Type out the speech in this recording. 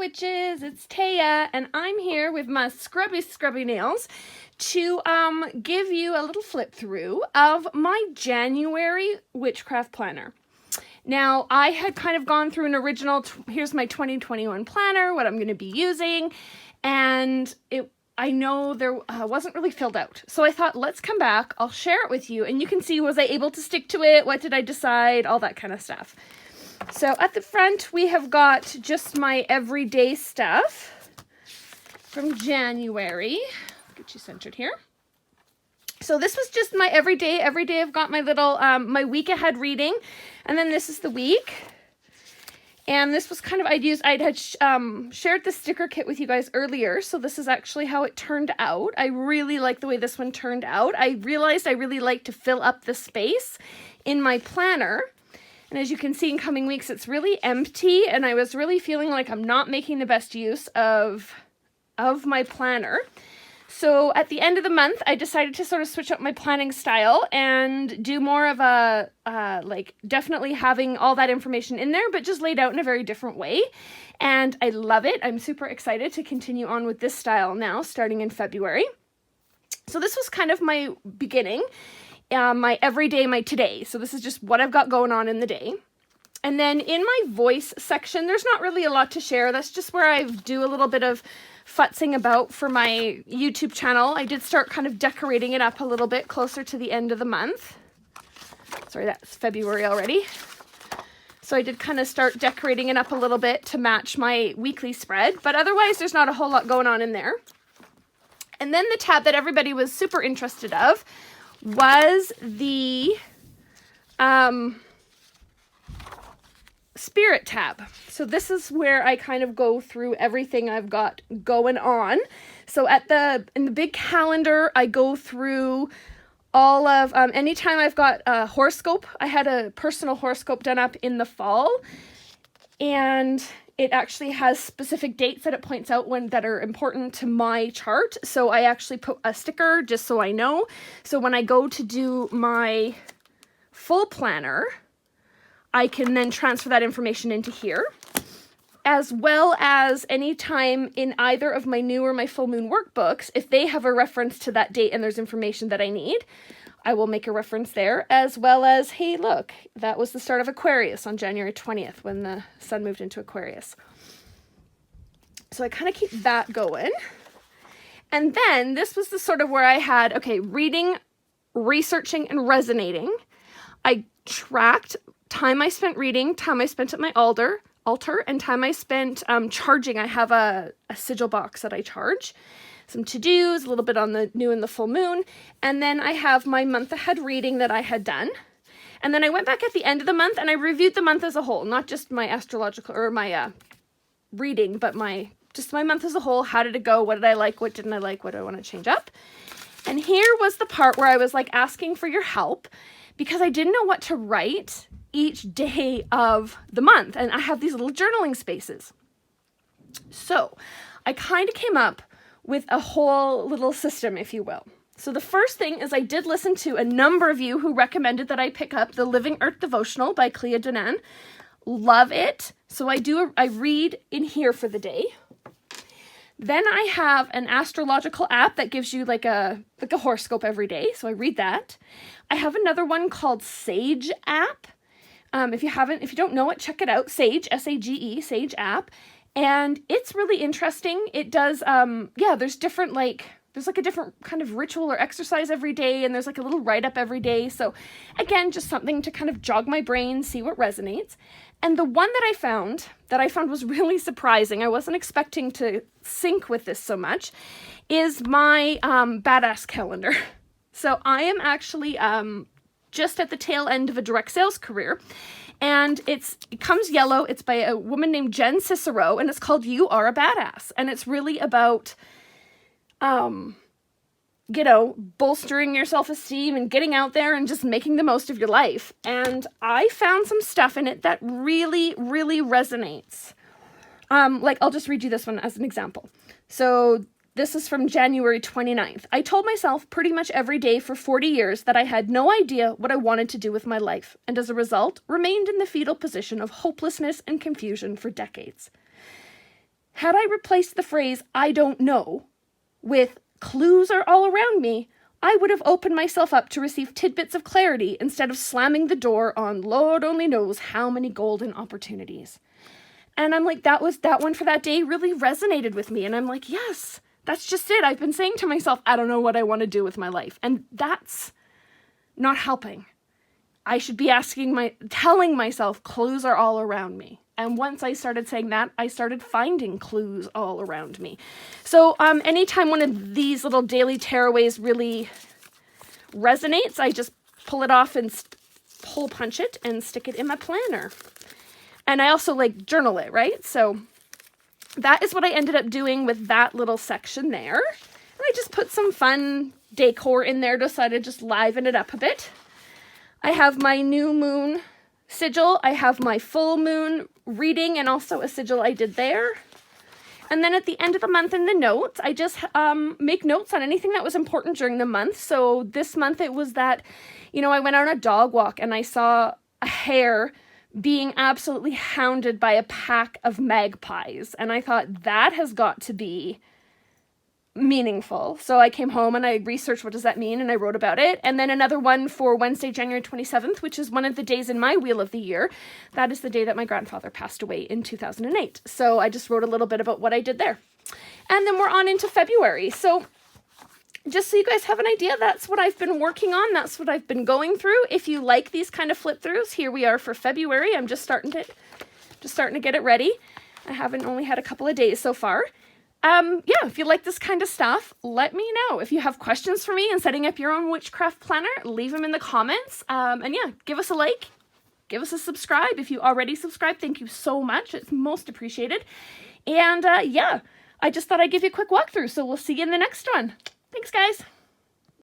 witches, it's Taya, and I'm here with my scrubby nails to give you a little flip through of my January witchcraft planner. Now, I had kind of gone through an original, here's my 2021 planner, what I'm going to be using, and I know there wasn't really filled out. So I thought, let's come back, I'll share it with you, and you can see, was I able to stick to it? What did I decide? All that kind of stuff. So at the front, we have got just my everyday stuff from January. Get you centered here. So this was just my everyday. Every day I've got my little, my week ahead reading. And then this is the week. And this was kind of, I had shared the sticker kit with you guys earlier. So this is actually how it turned out. I really like the way this one turned out. I realized I really like to fill up the space in my planner. And as you can see in coming weeks, it's really empty, and I was really feeling like I'm not making the best use of my planner. So at the end of the month, I decided to sort of switch up my planning style and do more of a, like definitely having all that information in there, but just laid out in a very different way. And I love it. I'm super excited to continue on with this style now, starting in February. So this was kind of my beginning. My everyday, my today. So this is just what I've got going on in the day. And then in my voice section, there's not really a lot to share. That's just where I do a little bit of futzing about for my YouTube channel. I did start kind of decorating it up a little bit closer to the end of the month. Sorry, that's February already. So I did kind of start decorating it up a little bit to match my weekly spread. But otherwise, there's not a whole lot going on in there. And then the tab that everybody was super interested of was the spirit tab. So this is where I kind of go through everything I've got going on. So in the big calendar, I go through all of, anytime I've got a horoscope. I had a personal horoscope done up in the fall, and it actually has specific dates that it points out that are important to my chart. So I actually put a sticker just so I know. So when I go to do my full planner, I can then transfer that information into here, as well as anytime in either of my new or my full moon workbooks, if they have a reference to that date and there's information that I need, I will make a reference there, as well as, hey, look, that was the start of Aquarius on January 20th when the sun moved into Aquarius. So I kind of keep that going. And then this was the sort of where I had, okay, reading, researching, and resonating. I tracked time I spent reading, time I spent at my altar, and time I spent charging. I have a sigil box that I charge. Some to-dos, a little bit on the new and the full moon, and then I have my month ahead reading that I had done. And then I went back at the end of the month and I reviewed the month as a whole, not just my astrological or my reading, but my month as a whole. How did it go? What did I like? What didn't I like? What do I want to change up? And here was the part where I was like asking for your help because I didn't know what to write each day of the month. And I have these little journaling spaces. So I kind of came up with a whole little system, if you will. So the first thing is I did listen to a number of you who recommended that I pick up the Living Earth Devotional by Clea Donan. Love it. So I read in here for the day. Then I have an astrological app that gives you like a horoscope every day. So I read that. I have another one called Sage app. If you don't know it, check it out. Sage, S-A-G-E, Sage app. And it's really interesting. It does, there's different, there's a different kind of ritual or exercise every day, and there's a little write-up every day. So again, just something to kind of jog my brain, see what resonates. And the one that I found was really surprising, I wasn't expecting to sync with this so much, is my badass calendar. So I am actually just at the tail end of a direct sales career. And it comes yellow. It's by a woman named Jen Cicero, and it's called You Are a Badass. And it's really about, bolstering your self-esteem and getting out there and just making the most of your life. And I found some stuff in it that really, really resonates. I'll just read you this one as an example. So this is from January 29th. I told myself pretty much every day for 40 years that I had no idea what I wanted to do with my life, and as a result, remained in the fetal position of hopelessness and confusion for decades. Had I replaced the phrase, I don't know, with clues are all around me, I would have opened myself up to receive tidbits of clarity instead of slamming the door on Lord only knows how many golden opportunities. And I'm like, that one for that day really resonated with me. And I'm like, yes, that's just it. I've been saying to myself, I don't know what I want to do with my life. And that's not helping. I should be telling myself clues are all around me. And once I started saying that, I started finding clues all around me. So anytime one of these little daily tearaways really resonates, I just pull it off and hole punch it and stick it in my planner. And I also like journal it, right? So that is what I ended up doing with that little section there. And I just put some fun decor in there, decided to just liven it up a bit. I have my new moon sigil. I have my full moon reading and also a sigil I did there. And then at the end of the month in the notes, I just make notes on anything that was important during the month. So this month it was that, I went on a dog walk and I saw a hare being absolutely hounded by a pack of magpies. And I thought that has got to be meaningful. So I came home and I researched what does that mean and I wrote about it. And then another one for Wednesday, January 27th, which is one of the days in my wheel of the year. That is the day that my grandfather passed away in 2008. So I just wrote a little bit about what I did there. And then we're on into February. So just so you guys have an idea, that's what I've been working on. That's what I've been going through. If you like these kind of flip throughs, here we are for February. I'm just starting to get it ready. I haven't only had a couple of days so far. If you like this kind of stuff, let me know. If you have questions for me in setting up your own witchcraft planner, leave them in the comments. Give us a like, give us a subscribe. If you already subscribed, thank you so much. It's most appreciated. And I just thought I'd give you a quick walkthrough. So we'll see you in the next one. Thanks, guys.